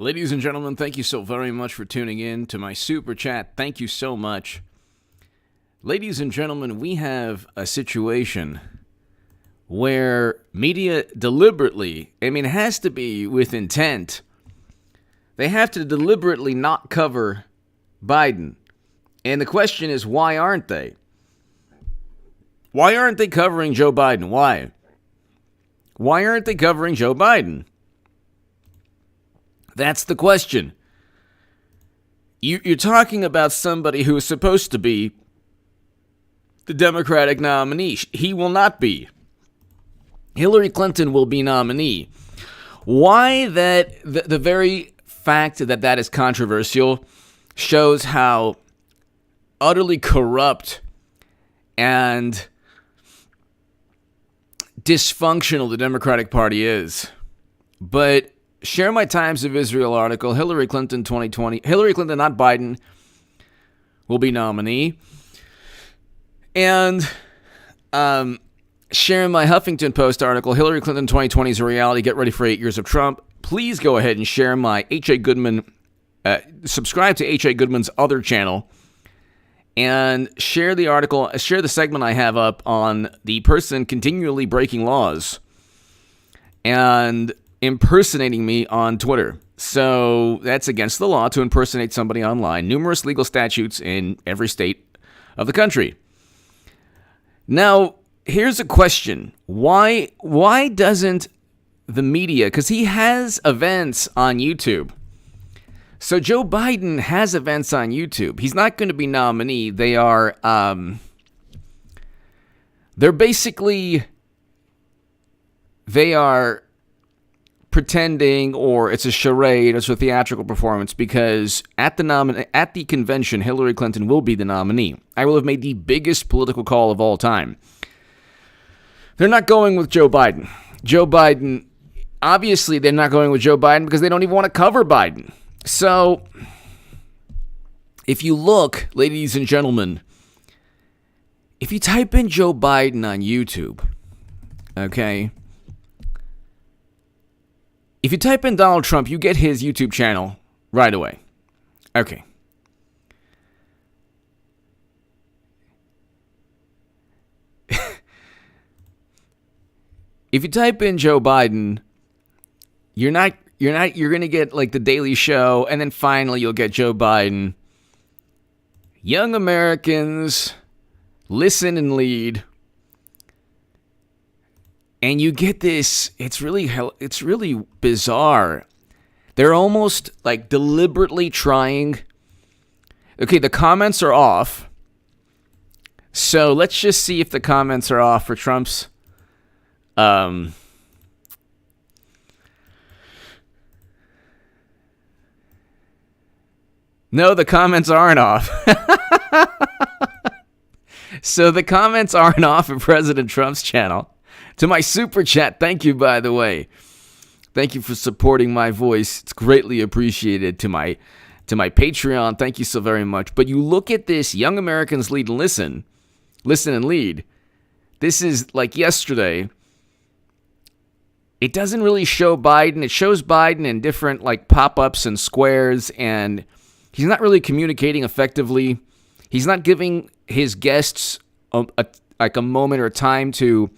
Ladies and gentlemen, thank you so very much for tuning in to my super chat. Thank you so much. Ladies and gentlemen, we have a situation where media deliberately, it has to be with intent, they have to deliberately not cover Biden. And the question is, why aren't they? Why aren't they covering Joe Biden? Why? Why aren't they covering Joe Biden? That's the question. You're talking about somebody who is supposed to be the Democratic nominee. He will not be. Hillary Clinton will be nominee. Why that? The very fact that is controversial shows how utterly corrupt and dysfunctional the Democratic Party is. But share my Times of Israel article, Hillary Clinton 2020. Hillary Clinton, not Biden, will be nominee. And share my Huffington Post article, Hillary Clinton 2020 is a reality. Get ready for 8 years of Trump. Please go ahead and share my H.A. Goodman, subscribe to H.A. Goodman's other channel. And share the article, share the segment I have up on the person continually breaking laws and impersonating me on Twitter. So that's against the law to impersonate somebody online. Numerous legal statutes in every state of the country. Now, here's a question. Why doesn't the media, because he has events on YouTube. So Joe Biden has events on YouTube. He's not going to be nominee. They are, they are pretending, or it's a charade, it's a theatrical performance, because at the convention, Hillary Clinton will be the nominee. I will have made the biggest political call of all time. They're not going with Joe Biden. Joe Biden, obviously they're not going with Joe Biden because they don't even want to cover Biden. So, if you look, ladies and gentlemen, if you type in Joe Biden on YouTube, okay, if you type in Donald Trump, you get his YouTube channel right away. Okay. If you type in Joe Biden, you're going to get like the Daily Show, and then finally you'll get Joe Biden. Young Americans, listen and lead. And you get this, it's really bizarre. They're almost like deliberately trying. Okay, the comments are off. So let's just see if the comments are off for Trump's No, the comments aren't off. So the comments aren't off of President Trump's channel. To my super chat, thank you, by the way. Thank you for supporting my voice. It's greatly appreciated. To my Patreon, thank you so very much. But you look at this, Young Americans Lead and Listen and Lead. This is like yesterday. It doesn't really show Biden. It shows Biden in different like pop-ups and squares, and he's not really communicating effectively. He's not giving his guests a moment or time to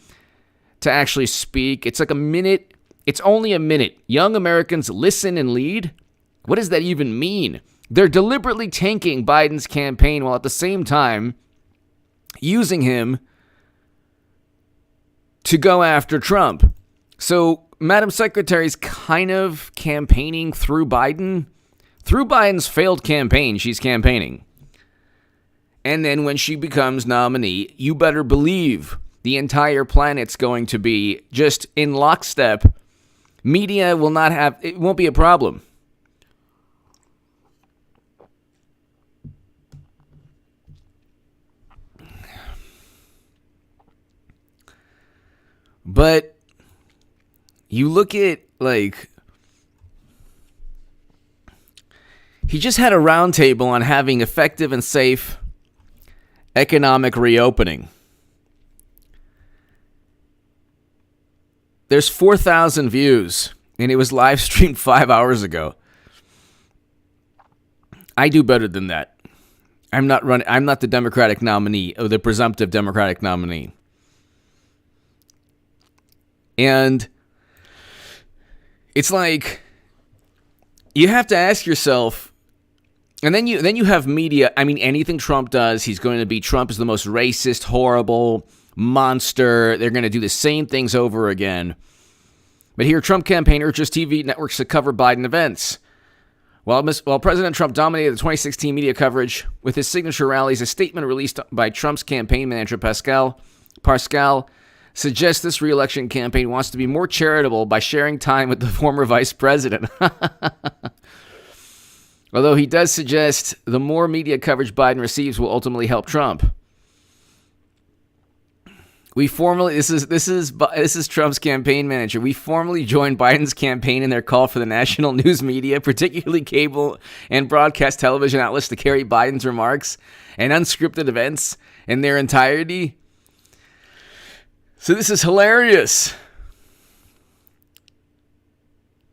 actually speak. It's like a minute. It's only a minute. Young Americans Listen and Lead? What does that even mean? They're deliberately tanking Biden's campaign while at the same time using him to go after Trump. So, Madam Secretary's kind of campaigning through Biden. Through Biden's failed campaign, she's campaigning. And then when she becomes nominee, you better believe the entire planet's going to be just in lockstep. Media will not have, it won't be a problem. But you look at, like, he just had a roundtable on having effective and safe economic reopening. There's 4,000 views, and it was live streamed 5 hours ago. I do better than that. I'm not running. I'm not the Democratic nominee or the presumptive Democratic nominee. And it's like you have to ask yourself, and then you have media. I mean, anything Trump does, he's going to be Trump is the most racist, horrible monster. They're going to do the same things over again. But here, Trump campaign urges TV networks to cover Biden events. While President Trump dominated the 2016 media coverage with his signature rallies, a statement released by Trump's campaign manager Pascal suggests this re-election campaign wants to be more charitable by sharing time with the former vice president. Although he does suggest the more media coverage Biden receives will ultimately help Trump. This is Trump's campaign manager. We formally joined Biden's campaign in their call for the national news media, particularly cable and broadcast television outlets, to carry Biden's remarks and unscripted events in their entirety. So this is hilarious.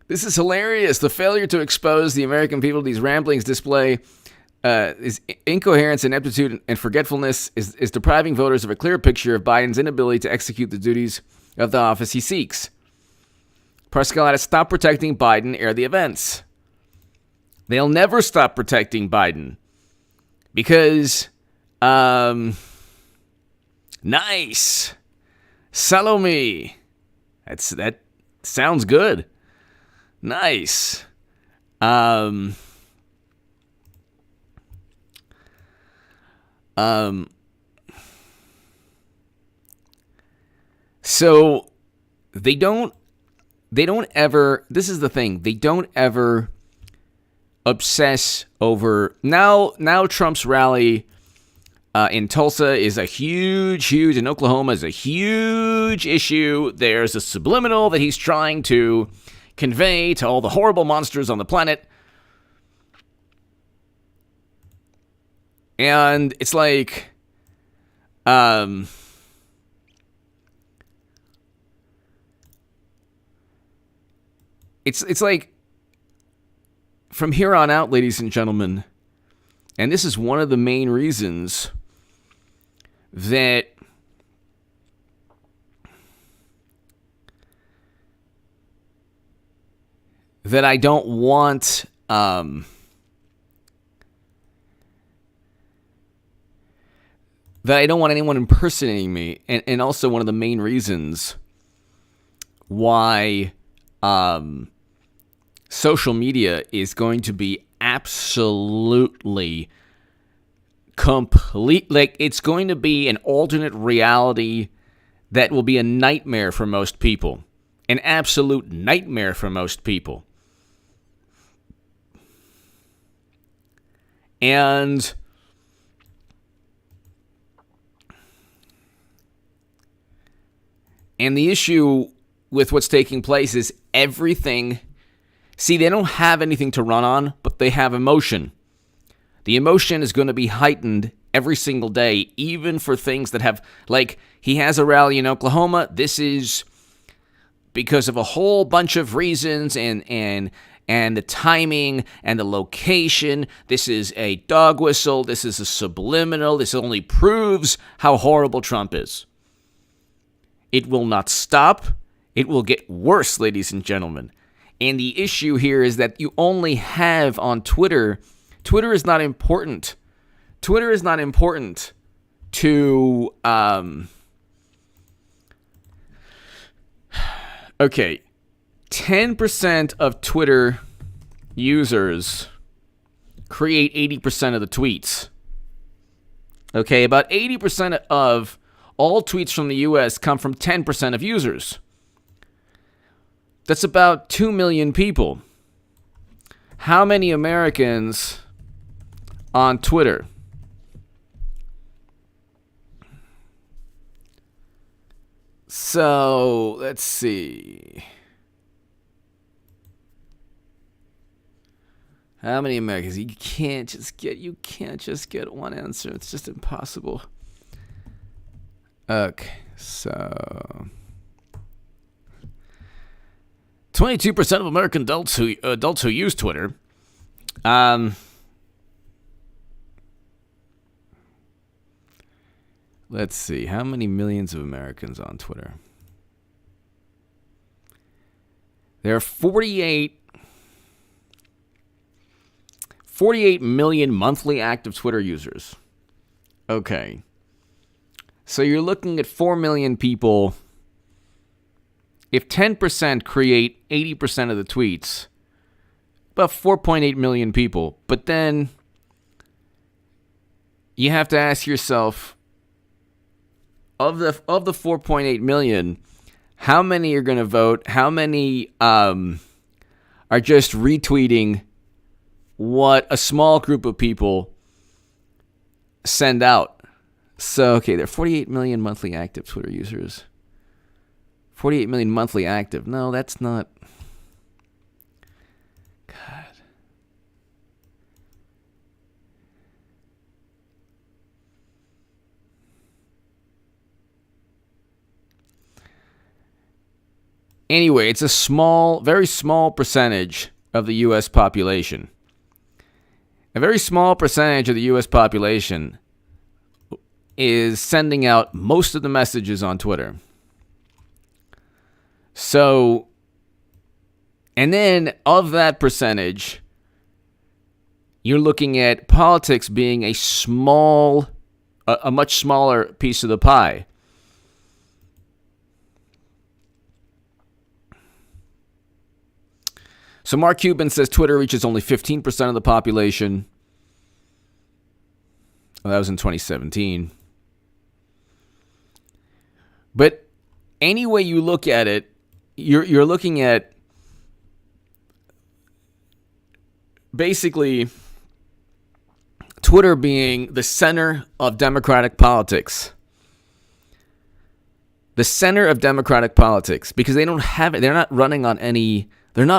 This is hilarious. The failure to expose the American people to these ramblings display is incoherence, ineptitude, and forgetfulness is depriving voters of a clear picture of Biden's inability to execute the duties of the office he seeks. Pascal had to stop protecting Biden, air the events. They'll never stop protecting Biden because, nice, Salome. That sounds good. Nice. So they don't ever, this is the thing, they don't ever obsess over, now Trump's rally in Tulsa is a huge, in Oklahoma is a huge issue. There's a subliminal that he's trying to convey to all the horrible monsters on the planet. And it's like, it's like, from here on out, ladies and gentlemen, and this is one of the main reasons that I don't want that I don't want anyone impersonating me, and also one of the main reasons why social media is going to be absolutely complete, like it's going to be an alternate reality that will be a nightmare for most people, an absolute nightmare for most people. And the issue with what's taking place is everything. See, they don't have anything to run on, but they have emotion. The emotion is going to be heightened every single day, even for things that have, like, he has a rally in Oklahoma. This is because of a whole bunch of reasons and the timing and the location. This is a dog whistle. This is a subliminal. This only proves how horrible Trump is. It will not stop. It will get worse, ladies and gentlemen. And the issue here is that you only have on Twitter. Twitter is not important. Twitter is not important to, okay, 10% of Twitter users create 80% of the tweets. Okay, about 80% of all tweets from the U.S. come from 10% of users. That's about 2 million people. How many Americans on Twitter? So, let's see. How many Americans? You can't just get one answer. It's just impossible. Okay, so 22% of American adults who use Twitter. Let's see. How many millions of Americans on Twitter? There are 48 million monthly active Twitter users. Okay. So you're looking at 4 million people. If 10% create 80% of the tweets, about 4.8 million people. But then you have to ask yourself, of the 4.8 million, how many are going to vote? How many are just retweeting what a small group of people send out? So, okay, there are 48 million monthly active Twitter users. 48 million monthly active. No, that's not. God. Anyway, it's a very small percentage of the U.S. population. A very small percentage of the U.S. population is sending out most of the messages on Twitter. So, and then of that percentage, you're looking at politics being a much smaller piece of the pie. So Mark Cuban says Twitter reaches only 15% of the population. Well, that was in 2017. But any way you look at it, you're looking at basically Twitter being the center of democratic politics. The center of democratic politics, because they don't have it. They're not running on any any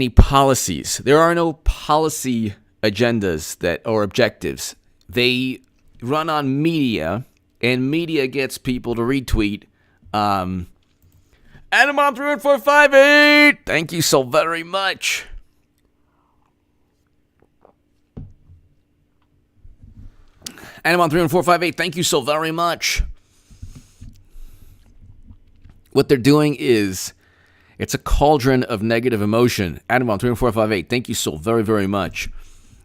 policies. There are no policy agendas or objectives. They run on media, and media gets people to retweet. Adam on 31458. Thank you so very much. Adam on 31458. Thank you so very much. What they're doing is, it's a cauldron of negative emotion. Adam on 31458. Thank you so very, very much.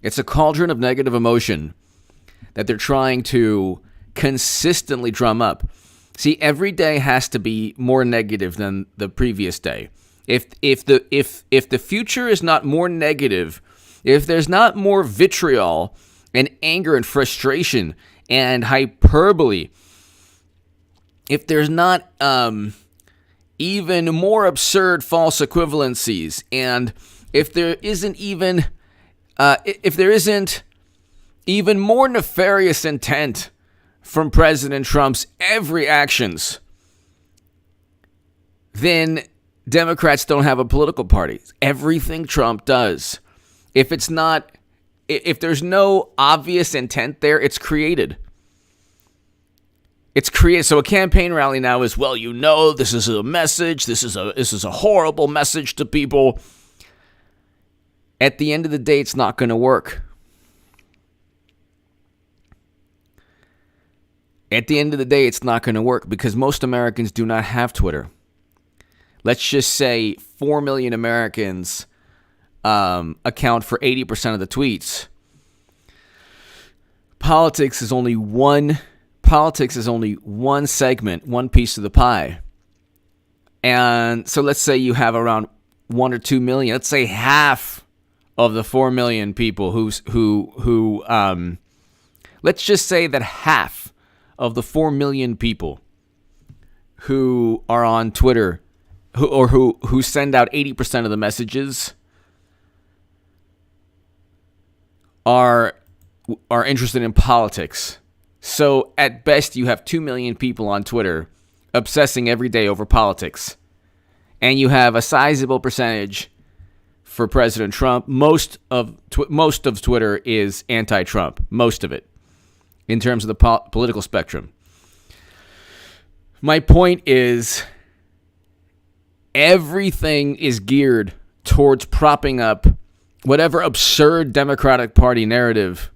It's a cauldron of negative emotion that they're trying to consistently drum up. See, every day has to be more negative than the previous day. If the future is not more negative, if there's not more vitriol and anger and frustration and hyperbole, if there's not even more absurd false equivalencies, and if there isn't even more nefarious intent from President Trump's every actions, then Democrats don't have a political party. Everything Trump does, if there's no obvious intent there, it's created. It's created. So a campaign rally now is, well, this is a message. This is a horrible message to people. At the end of the day, it's not going to work. At the end of the day, it's not going to work because most Americans do not have Twitter. Let's just say 4 million Americans account for 80% of the tweets. Politics is only one segment, one piece of the pie. And so let's say you have around 1 or 2 million. Let's say half of the 4 million people let's just say that half of the 4 million people who are on Twitter who send out 80% of the messages are interested in politics. So at best, you have 2 million people on Twitter obsessing every day over politics. And you have a sizable percentage for President Trump. Most of Twitter is anti-Trump. Most of it, in terms of the political spectrum. My point is, everything is geared towards propping up whatever absurd Democratic Party narrative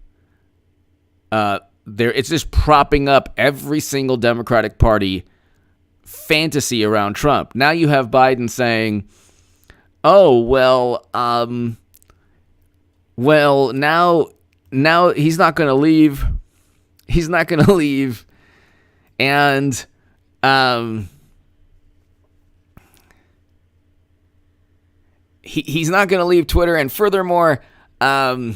it's just propping up every single Democratic Party fantasy around Trump. Now you have Biden saying, "Oh, now he's not going to leave. He's not going to leave." And he's not going to leave Twitter, and furthermore, you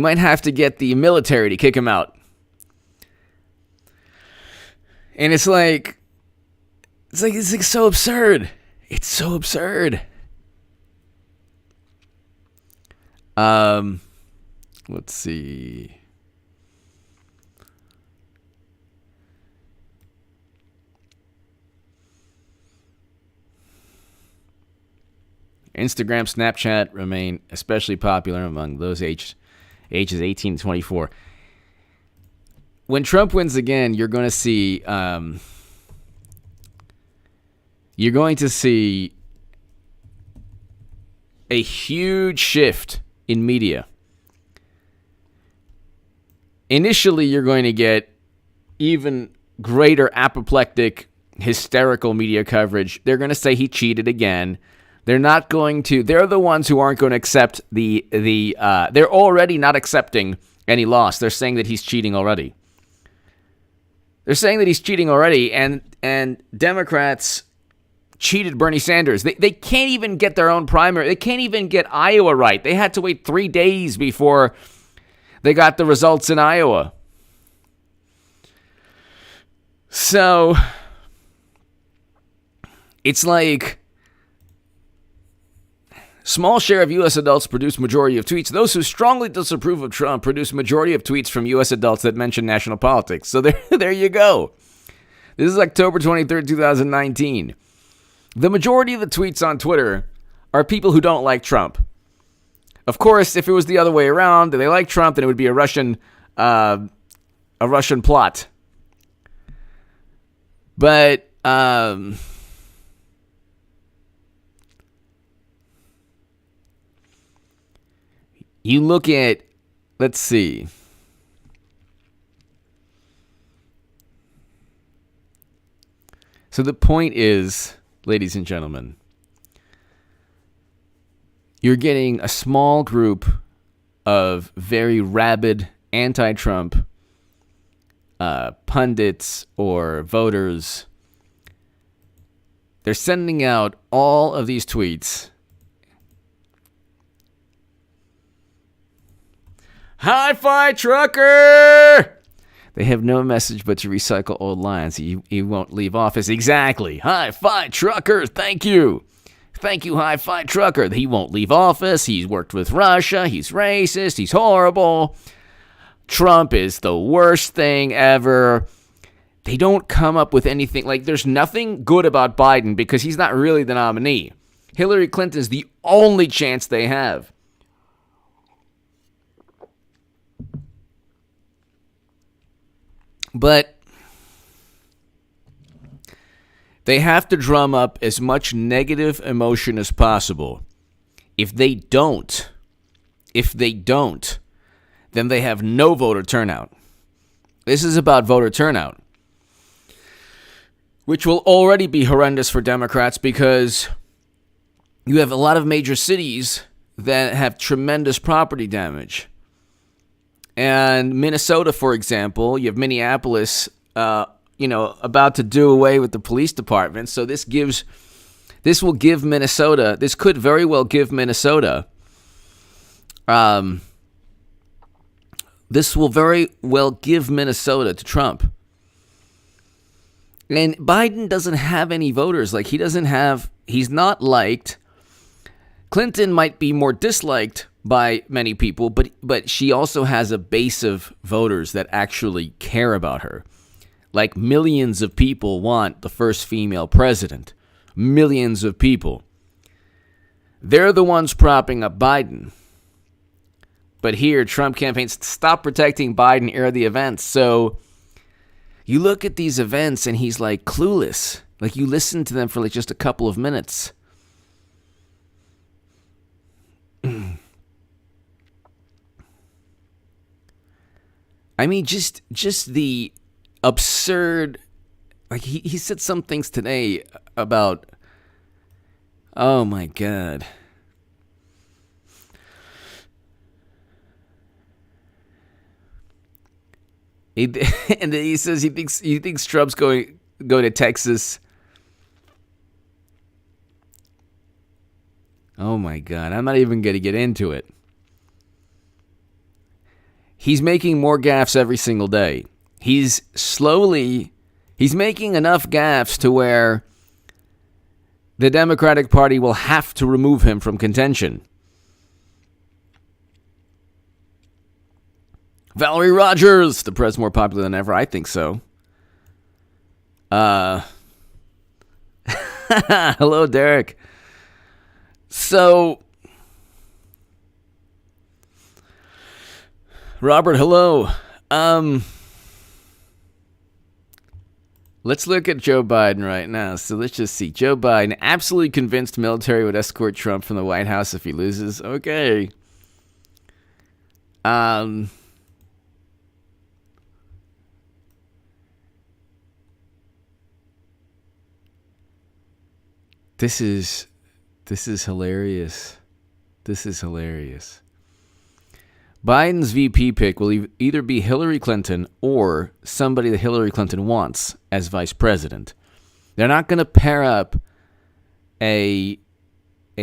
might have to get the military to kick him out. And it's like so absurd. It's so absurd. Let's see. Instagram, Snapchat remain especially popular among those ages 18 to 24. When Trump wins again, you're going to see a huge shift in media. Initially, you're going to get even greater apoplectic, hysterical media coverage. They're going to say he cheated again. They're not going to. They're the ones who aren't going to accept they're already not accepting any loss. They're saying that he's cheating already. And Democrats cheated Bernie Sanders. They can't even get their own primary. They can't even get Iowa right. They had to wait 3 days before they got the results in Iowa. So it's like, small share of U.S. adults produce majority of tweets. Those who strongly disapprove of Trump produce majority of tweets from U.S. adults that mention national politics. So there you go. This is October 23rd, 2019. The majority of the tweets on Twitter are people who don't like Trump. Of course, if it was the other way around, and they like Trump, then it would be a Russian plot. But you look at, let's see. So the point is, ladies and gentlemen, you're getting a small group of very rabid anti-Trump pundits or voters. They're sending out all of these tweets. Hi-Fi Trucker! They have no message but to recycle old lines. He won't leave office. Exactly. Hi-Fi Trucker, thank you. Thank you, Hi-Fi Trucker. He won't leave office. He's worked with Russia. He's racist. He's horrible. Trump is the worst thing ever. They don't come up with anything. Like, there's nothing good about Biden because he's not really the nominee. Hillary Clinton's the only chance they have. But they have to drum up as much negative emotion as possible. If they don't, then they have no voter turnout. This is about voter turnout, which will already be horrendous for Democrats because you have a lot of major cities that have tremendous property damage. And Minnesota, for example, you have Minneapolis, about to do away with the police department. So this will give Minnesota, this could very well give Minnesota, this will very well give Minnesota to Trump. And Biden doesn't have any voters. Like, he's not liked. Clinton might be more disliked by many people, but she also has a base of voters that actually care about her. Like, millions of people want the first female president. Millions of people. They're the ones propping up Biden. But here, Trump campaigns stop protecting Biden, air the events. So You look at these events and he's like clueless. Like you listen to them for like just a couple of minutes. I mean, just the absurd, like he said some things today about, oh my God. And then he says he thinks Trump's going to Texas. Oh my God, I'm not even going to get into it. He's making more gaffes every single day. He's making enough gaffes to where the Democratic Party will have to remove him from contention. Valerie Rogers, the press more popular than ever. I think so. Hello, Derek. So, Robert, hello. Let's look at Joe Biden right now. So let's just see. Joe Biden, absolutely convinced military would escort Trump from the White House if he loses. Okay. This is hilarious. This is hilarious. Biden's VP pick will either be Hillary Clinton or somebody that Hillary Clinton wants as vice president. They're not going to pair up a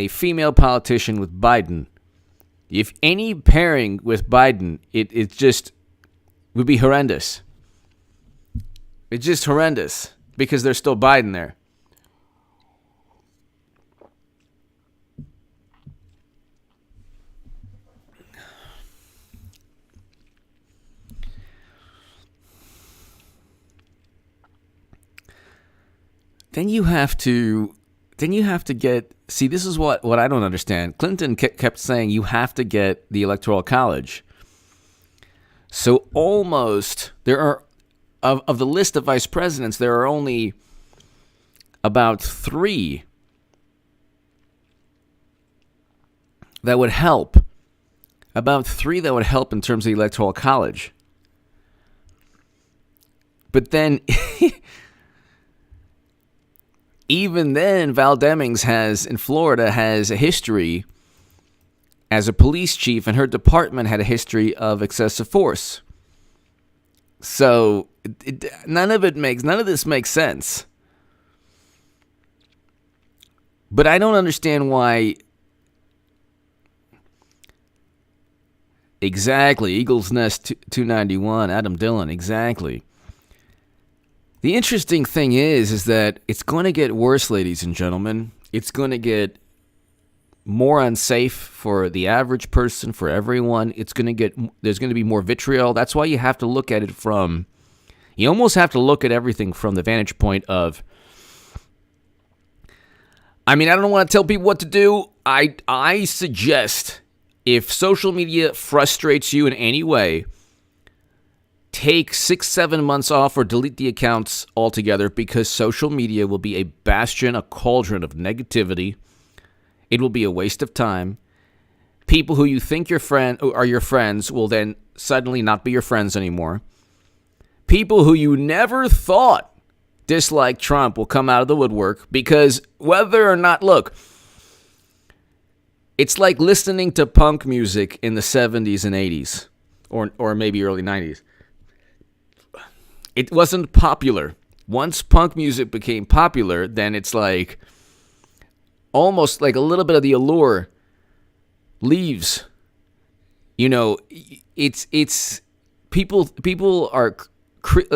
female politician with Biden. If any pairing with Biden, it just would be horrendous. It's just horrendous because there's still Biden there. Then you have to get, see, this is what I don't understand. Clinton kept saying you have to get the Electoral College. So almost, there are, of the list of vice presidents, there are only about 3 that would help. About 3 that would help in terms of the Electoral College. But then... Even then, Val Demings in Florida has a history as a police chief, and her department had a history of excessive force. So none of this makes sense. But I don't understand why. Exactly, Eagles Nest 291, Adam Dillon, exactly. The interesting thing is that it's going to get worse, ladies and gentlemen. It's going to get more unsafe for the average person, for everyone. There's going to be more vitriol. That's why you have to look at it you almost have to look at everything from the vantage point of, I mean, I don't want to tell people what to do. I suggest if social media frustrates you in any way, take 6-7 months off or delete the accounts altogether, because social media will be a bastion, a cauldron of negativity. It will be a waste of time. People who you think are your friends will then suddenly not be your friends anymore. People who you never thought dislike Trump will come out of the woodwork, because whether or not, look, it's like listening to punk music in the 70s and 80s, or maybe early 90s. It wasn't popular. Once punk music became popular, then it's like almost like a little bit of the allure leaves. You know, it's people are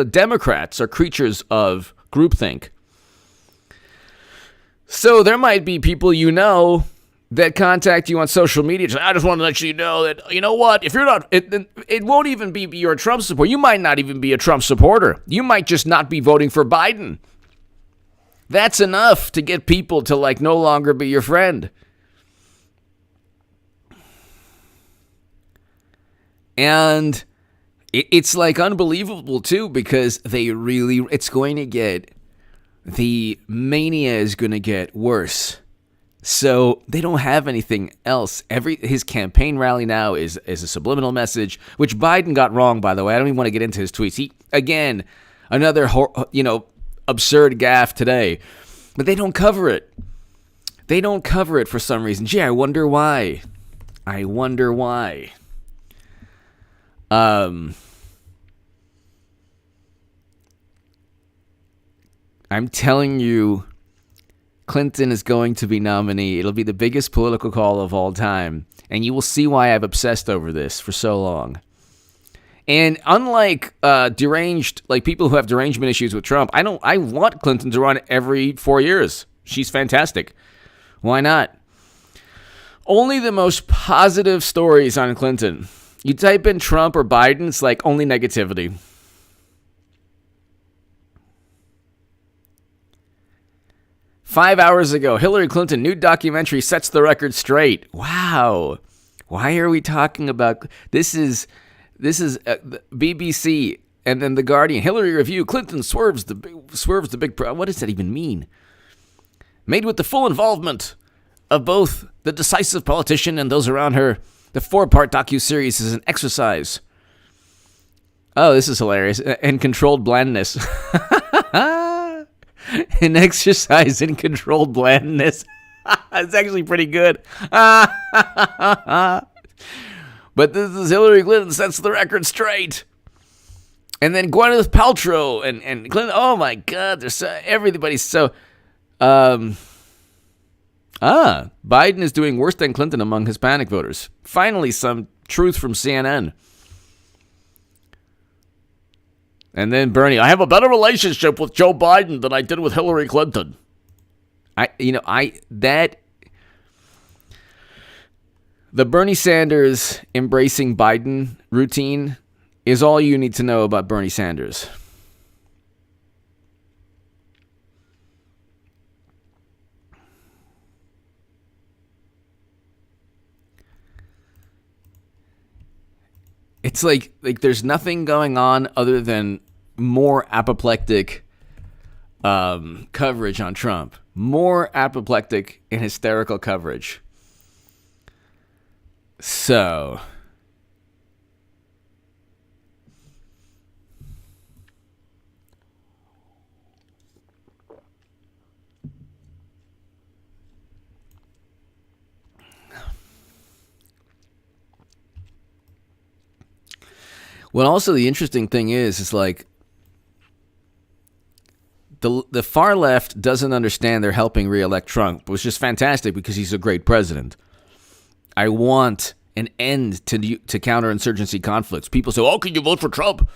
Democrats are creatures of groupthink. So there might be people that contact you on social media. I just want to let you know that, you know what, if you're not, it won't even be you're a Trump supporter. You might not even be a Trump supporter. You might just not be voting for Biden. That's enough to get people to no longer be your friend. And It's like unbelievable too, because it's going to get, the mania is going to get worse. So they don't have anything else. His campaign rally now is a subliminal message, which Biden got wrong, by the way. I don't even want to get into his tweets. Again, another absurd gaffe today. But they don't cover it. They don't cover it for some reason. Gee, I wonder why. I'm telling you, Clinton is going to be nominee. It'll be the biggest political call of all time. And you will see why I've obsessed over this for so long. And unlike deranged, like people who have derangement issues with Trump, I want Clinton to run every 4 years. She's fantastic. Why not? Only the most positive stories on Clinton. You type in Trump or Biden, it's like only negativity. "5 hours ago, Hillary Clinton new documentary sets the record straight." Wow. Why are we talking about this? Is BBC and then The Guardian. Hillary review: Clinton swerves the big. What does that even mean? Made with the full involvement of both the decisive politician and those around her, the 4-part docuseries is an exercise. Oh, this is hilarious. And controlled blandness. An exercise in controlled blandness. It's actually pretty good. But this is Hillary Clinton sets the record straight. And then Gwyneth Paltrow and Clinton. Oh my God, everybody's so. Biden is doing worse than Clinton among Hispanic voters. Finally, some truth from CNN. And then Bernie, "I have a better relationship with Joe Biden than I did with Hillary Clinton." The Bernie Sanders embracing Biden routine is all you need to know about Bernie Sanders. It's like there's nothing going on other than more apoplectic coverage on Trump. More apoplectic and hysterical coverage. So, well, also the interesting thing is like the far left doesn't understand they're helping reelect Trump, which is fantastic because he's a great president. I want an end to counterinsurgency conflicts. People say, "Oh, can you vote for Trump?"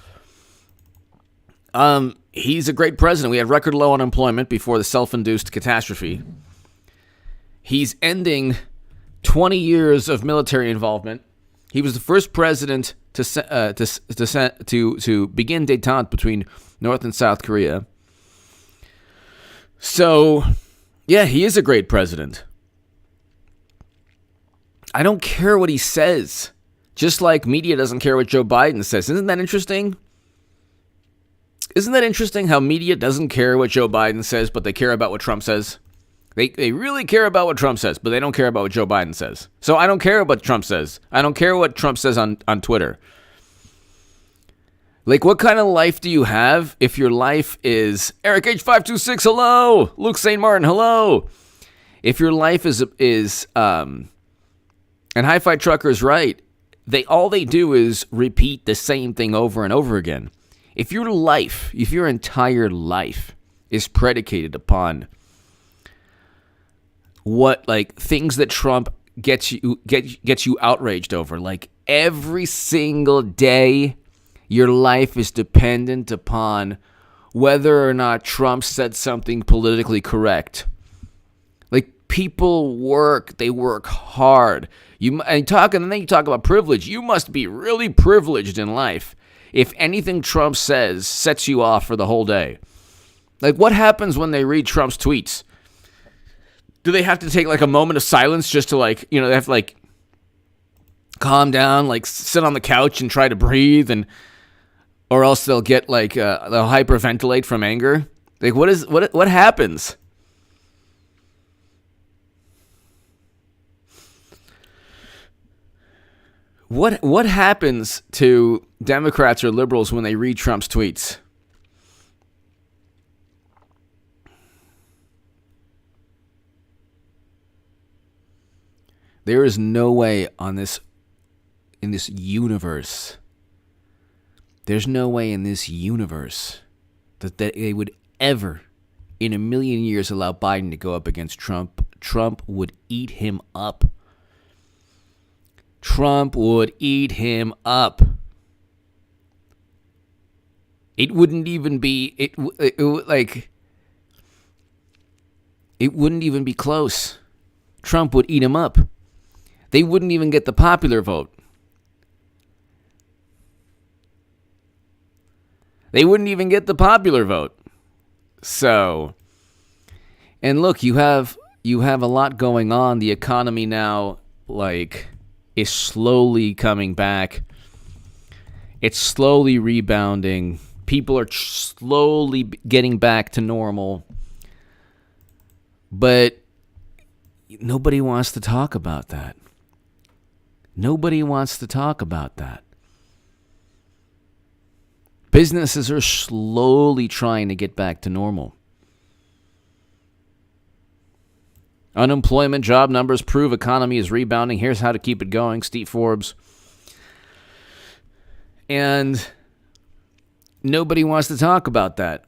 He's a great president. We had record low unemployment before the self-induced catastrophe. He's ending 20 years of military involvement. He was the first president to begin détente between North and South Korea. So, yeah, he is a great president. I don't care what he says, just like media doesn't care what Joe Biden says. Isn't that interesting? Isn't that interesting how media doesn't care what Joe Biden says, but they care about what Trump says? They really care about what Trump says, but they don't care about what Joe Biden says. So I don't care what Trump says. I don't care what Trump says on Twitter. Like, what kind of life do you have if your life is Eric H526, hello, Luke St. Martin, hello. If your life is and Hi-Fi Trucker's right, all they do is repeat the same thing over and over again. If your entire life is predicated upon what, like, things that Trump gets you outraged over, like every single day, your life is dependent upon whether or not Trump said something politically correct. Like, people work hard. And then you talk about privilege. You must be really privileged in life if anything Trump says sets you off for the whole day. Like, what happens when they read Trump's tweets? Do they have to take like a moment of silence just to they have to calm down, sit on the couch and try to breathe and Or else they'll get like they'll hyperventilate from anger. Like what happens? What happens to Democrats or liberals when they read Trump's tweets? There is no way in this universe. There's no way in this universe that they would ever, in a million years, allow Biden to go up against Trump. Trump would eat him up. Trump would eat him up. It wouldn't even be it wouldn't even be close. Trump would eat him up. They wouldn't even get the popular vote. They wouldn't even get the popular vote. So, and look, you have a lot going on. The economy now, is slowly coming back. It's slowly rebounding. People are slowly getting back to normal. But nobody wants to talk about that. Nobody wants to talk about that. Businesses are slowly trying to get back to normal. Unemployment job numbers prove economy is rebounding. Here's how to keep it going. Steve Forbes. And nobody wants to talk about that.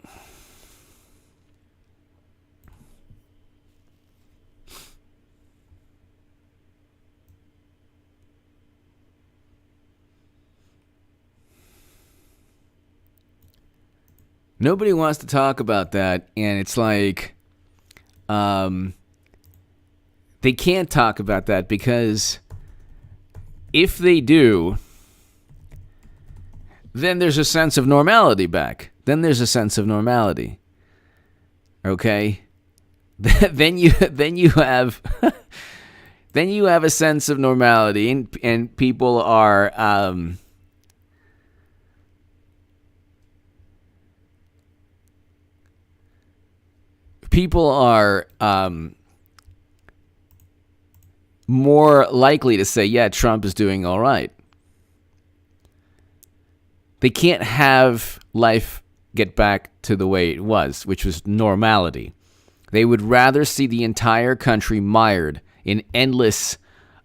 Nobody wants to talk about that, and it's like, they can't talk about that because if they do, then there's a sense of normality back. Then there's a sense of normality. Okay? then you have then you have a sense of normality, and people are more likely to say, yeah, Trump is doing all right. They can't have life get back to the way it was, which was normality. They would rather see the entire country mired in endless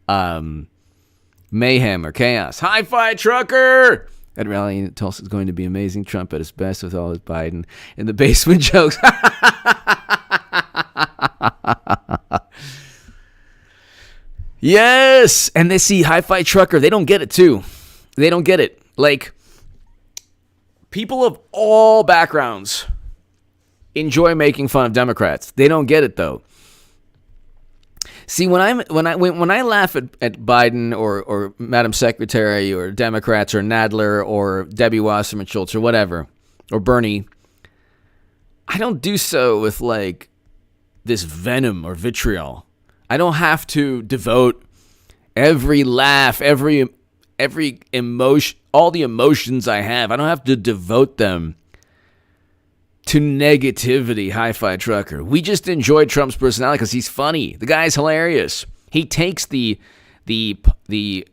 mayhem or chaos. Hi-Fi Trucker! That rally in Tulsa is going to be amazing. Trump at his best with all his Biden in the basement jokes. Yes! And they see Hi-Fi Trucker. They don't get it, too. They don't get it. Like, people of all backgrounds enjoy making fun of Democrats. They don't get it, though. See, when I laugh at Biden or Madam Secretary or Democrats or Nadler or Debbie Wasserman Schultz or whatever, or Bernie, I don't do so with like this venom or vitriol. I don't have to devote every laugh, every emotion, all the emotions I have. I don't have to devote them to negativity. Hi-Fi Trucker. We just enjoy Trump's personality because he's funny. The guy's hilarious. He takes the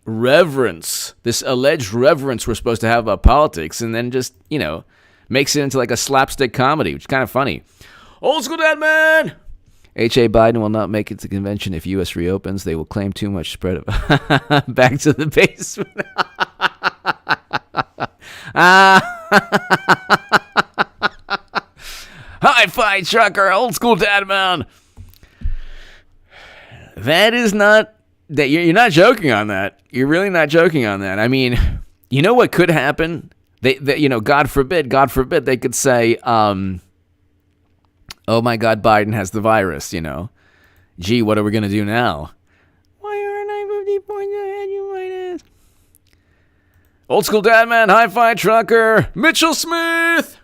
reverence, this alleged reverence we're supposed to have about politics, and then just, makes it into like a slapstick comedy, which is kind of funny. Old school dad man! H.A. Biden will not make it to convention if U.S. reopens. They will claim too much spread of back to the basement. Hi-Fi Trucker, old school dad man. That is not that you're not joking on that. You're really not joking on that. I mean, you know what could happen? They God forbid, they could say, oh my God, Biden has the virus, Gee, what are we going to do now? Why aren't I 50 points ahead, you might ask? Old school dad man, Hi-Fi Trucker, Mitchell Smith.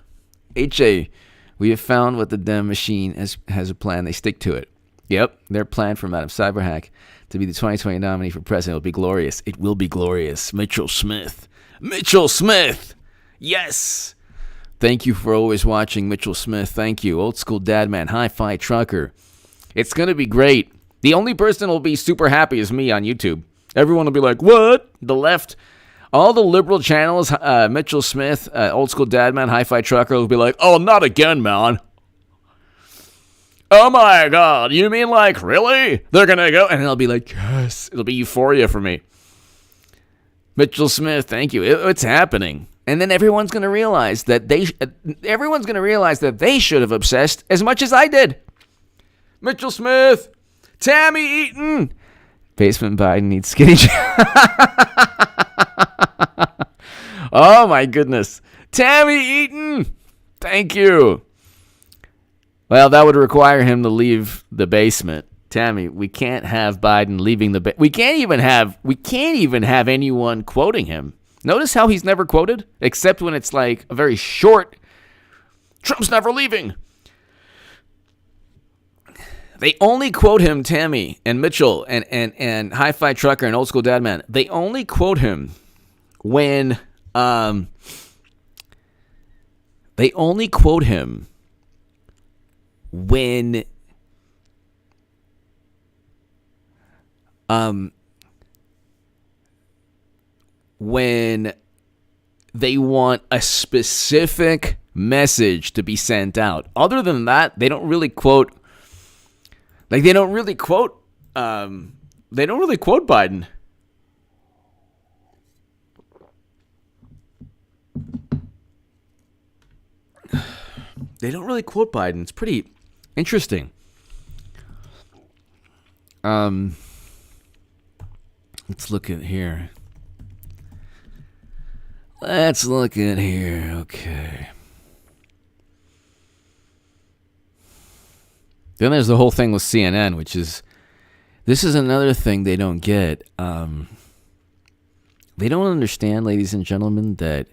H.A., we have found what the Dem machine has a plan. They stick to it. Yep, their plan for Madam Cyberhack to be the 2020 nominee for president will be glorious. It will be glorious. Mitchell Smith. Mitchell Smith. Yes. Thank you for always watching, Mitchell Smith. Thank you. Old School Dad Man, Hi-Fi Trucker. It's going to be great. The only person who will be super happy is me on YouTube. Everyone will be like, what? The left, all the liberal channels, Mitchell Smith, Old School Dad Man, Hi-Fi Trucker will be like, oh, not again, man. Oh my God, you mean like, really? They're going to go? And I'll be like, yes. It'll be euphoria for me. Mitchell Smith, thank you. It's happening. And then everyone's going to realize that they should have obsessed as much as I did. Mitchell Smith, Tammy Eaton. Basement Biden needs skinny jeans. Oh my goodness. Tammy Eaton. Thank you. Well, that would require him to leave the basement. Tammy, we can't have Biden leaving the basement. We can't even have anyone quoting him. Notice how he's never quoted, except when it's like a very short, Trump's never leaving. They only quote him, Tammy and Mitchell and Hi-Fi Trucker and Old School Dad Man. They only quote him when when they want a specific message to be sent out. Other than that, they don't really quote. Like they don't really quote Biden. They don't really quote Biden. It's pretty interesting. Let's look at here. Okay. Then there's the whole thing with CNN, which is, this is another thing they don't get. They don't understand, ladies and gentlemen, that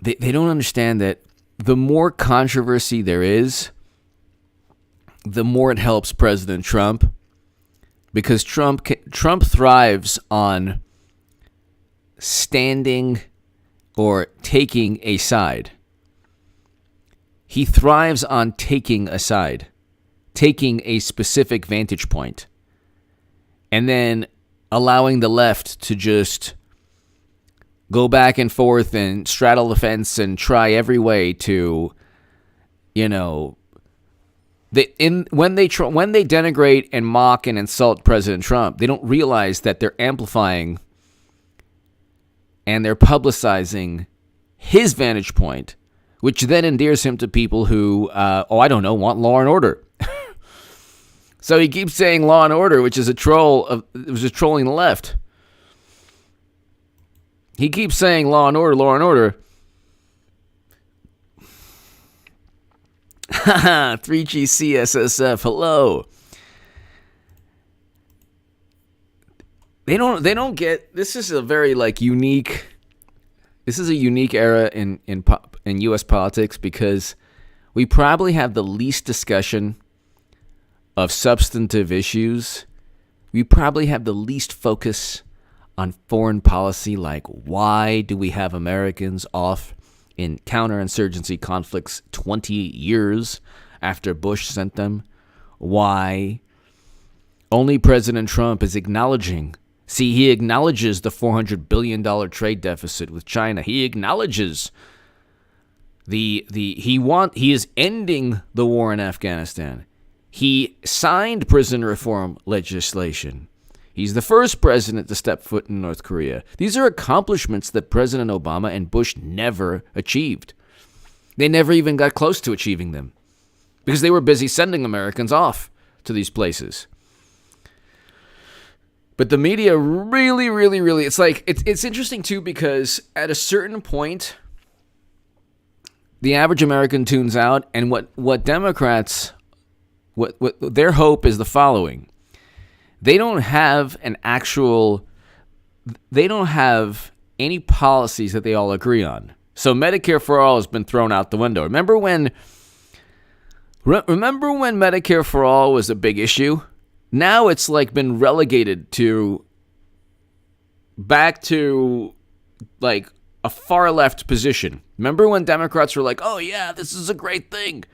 they don't understand that the more controversy there is, the more it helps President Trump, because Trump thrives on standing or taking a side. He thrives on taking a side, taking a specific vantage point, and then allowing the left to just go back and forth and straddle the fence and try every way to, when they denigrate and mock and insult President Trump, they don't realize that they're amplifying and they're publicizing his vantage point, which then endears him to people who, want law and order. So he keeps saying law and order, which is it was just trolling the left. He keeps saying law and order, law and order. 3GCSSF, hello. They don't get, this is a very unique era in US politics, because we probably have the least discussion of substantive issues. We probably have the least focus on foreign policy, like why do we have Americans off in counterinsurgency conflicts 20 years after Bush sent them? Why? Only President Trump is acknowledging. See, he acknowledges the $400 billion trade deficit with China. He acknowledges he is ending the war in Afghanistan. He signed prison reform legislation. He's the first president to step foot in North Korea. These are accomplishments that President Obama and Bush never achieved. They never even got close to achieving them because they were busy sending Americans off to these places. But the media really, really, really, it's interesting too, because at a certain point, the average American tunes out, and what Democrats, what their hope is the following. They don't have any policies that they all agree on. So Medicare for all has been thrown out the window. Remember when Medicare for all was a big issue? Now it's been relegated back to like a far left position. Remember when Democrats were like, "Oh yeah, this is a great thing."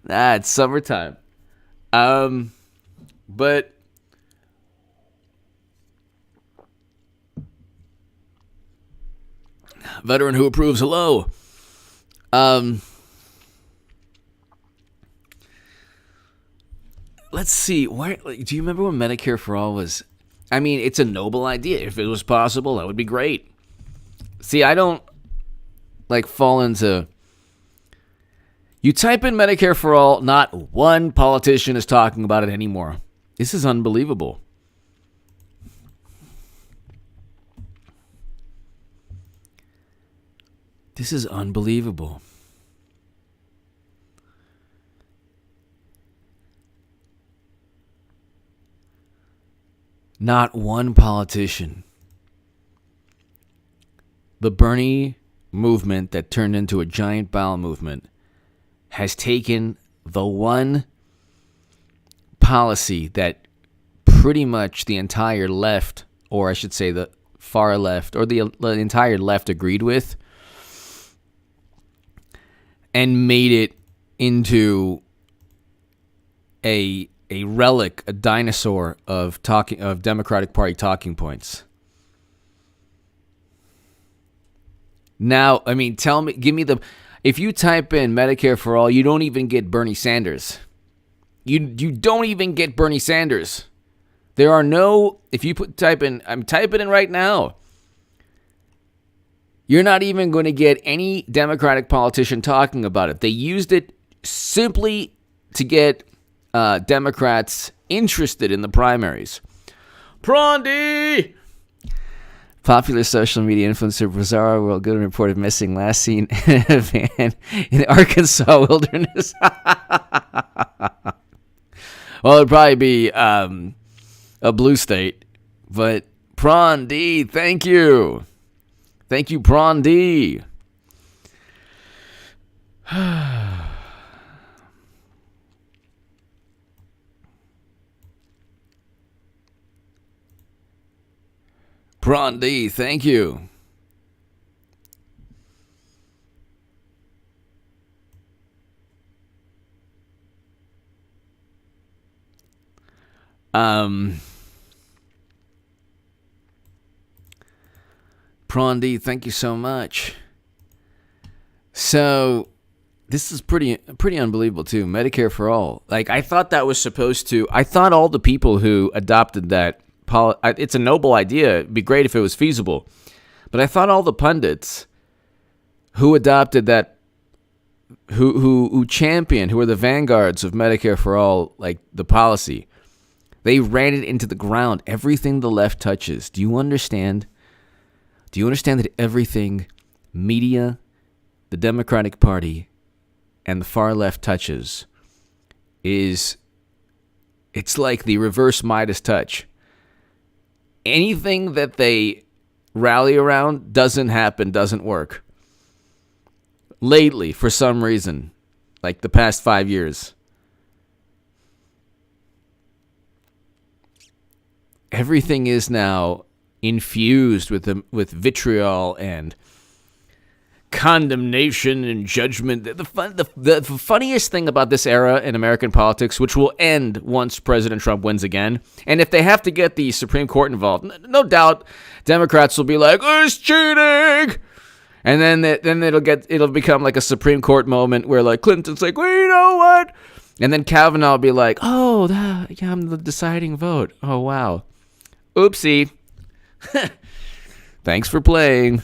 It's summertime. But veteran who approves, hello. Let's see. Where do you remember when Medicare for All was? I mean, it's a noble idea. If it was possible, that would be great. See, I don't like fall into. You type in Medicare for All, not one politician is talking about it anymore. This is unbelievable. This is unbelievable. Not one politician. The Bernie movement that turned into a giant bowel movement has taken the one policy that pretty much the entire left, or I should say the far left, or the entire left agreed with, and made it into a relic, a dinosaur of Democratic Party talking points. Now, I mean, if you type in Medicare for All, you don't even get Bernie Sanders. You don't even get Bernie Sanders. There are no, if you I'm typing in right now. You're not even going to get any Democratic politician talking about it. They used it simply to get Democrats interested in the primaries. Prondy! Popular social media influencer Bizarro World Goodman reported missing, last seen in a van in the Arkansas wilderness. Well, it'd probably be a blue state. But Prawn D, thank you. Thank you, Prawn D. Prawn D, thank you. Prawn D, thank you so much. So, this is pretty unbelievable too. Medicare for All. Like, I thought that was supposed to. I thought all the people who adopted that. It's a noble idea. It'd be great if it was feasible. But I thought all the pundits who adopted that, who championed, who were the vanguards of Medicare for All, like the policy, they ran it into the ground. Everything the left touches. Do you understand? Do you understand that everything media, the Democratic Party, and the far left touches it's like the reverse Midas touch. Anything that they rally around doesn't happen, doesn't work. Lately, for some reason, like the past 5 years, everything is now infused with vitriol and condemnation and judgment. The funniest thing about this era in American politics, which will end once President Trump wins again, and if they have to get the Supreme Court involved, no doubt Democrats will be like, "Oh, it's cheating," and then it'll become like a Supreme Court moment where like Clinton's like, "Well, you know what?" And then Kavanaugh will be like, "Oh, yeah, I'm the deciding vote. Oh, wow. Oopsie. Thanks for playing."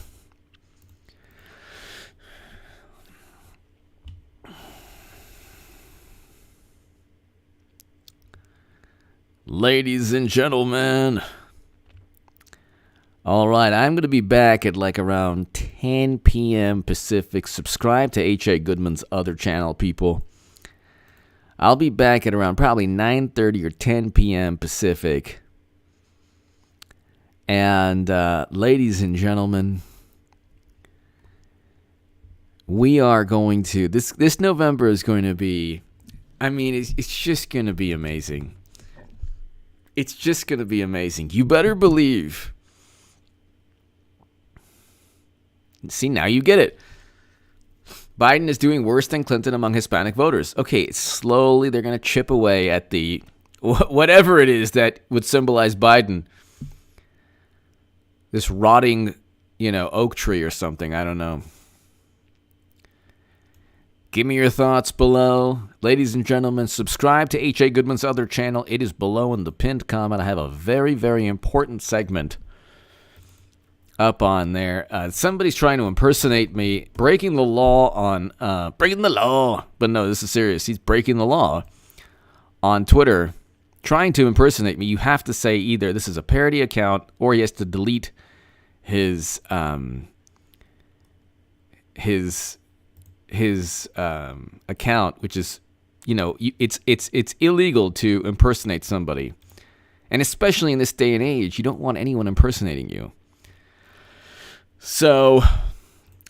Ladies and gentlemen. All right, I'm going to be back at like around 10 p.m. Pacific. Subscribe to H.A. Goodman's other channel, people. I'll be back at around probably 9:30 or 10 p.m. Pacific. And ladies and gentlemen, we are going to, this November is going to be, I mean, it's just going to be amazing. It's just going to be amazing. You better believe. See, now you get it. Biden is doing worse than Clinton among Hispanic voters. Okay, slowly they're going to chip away at the whatever it is that would symbolize Biden. This rotting, oak tree or something. I don't know. Give me your thoughts below. Ladies and gentlemen, subscribe to H.A. Goodman's other channel. It is below in the pinned comment. I have a very, very important segment up on there. Somebody's trying to impersonate me, breaking the law on, breaking the law. But no, this is serious. He's breaking the law on Twitter, trying to impersonate me. You have to say either this is a parody account or he has to delete his account, which is, it's illegal to impersonate somebody. And especially in this day and age, you don't want anyone impersonating you. So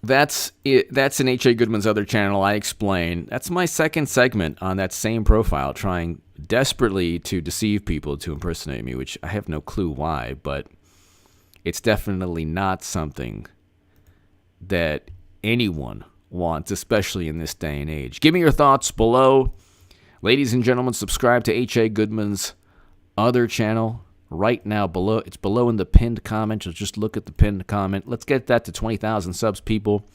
that's it. That's in H.A. Goodman's other channel. I explain. That's my second segment on that same profile, trying desperately to deceive people to impersonate me, which I have no clue why, but it's definitely not something that anyone wants, especially in this day and age. Give me your thoughts below. Ladies and gentlemen, subscribe to H.A. Goodman's other channel right now below. It's below in the pinned comment. Just look at the pinned comment. Let's get that to 20,000 subs, people.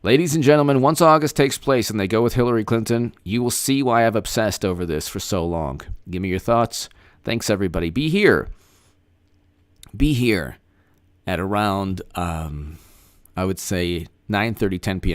Ladies and gentlemen, once August takes place and they go with Hillary Clinton, you will see why I've obsessed over this for so long. Give me your thoughts. Thanks, everybody. Be here at around, I would say, 9:30, 10 p.m.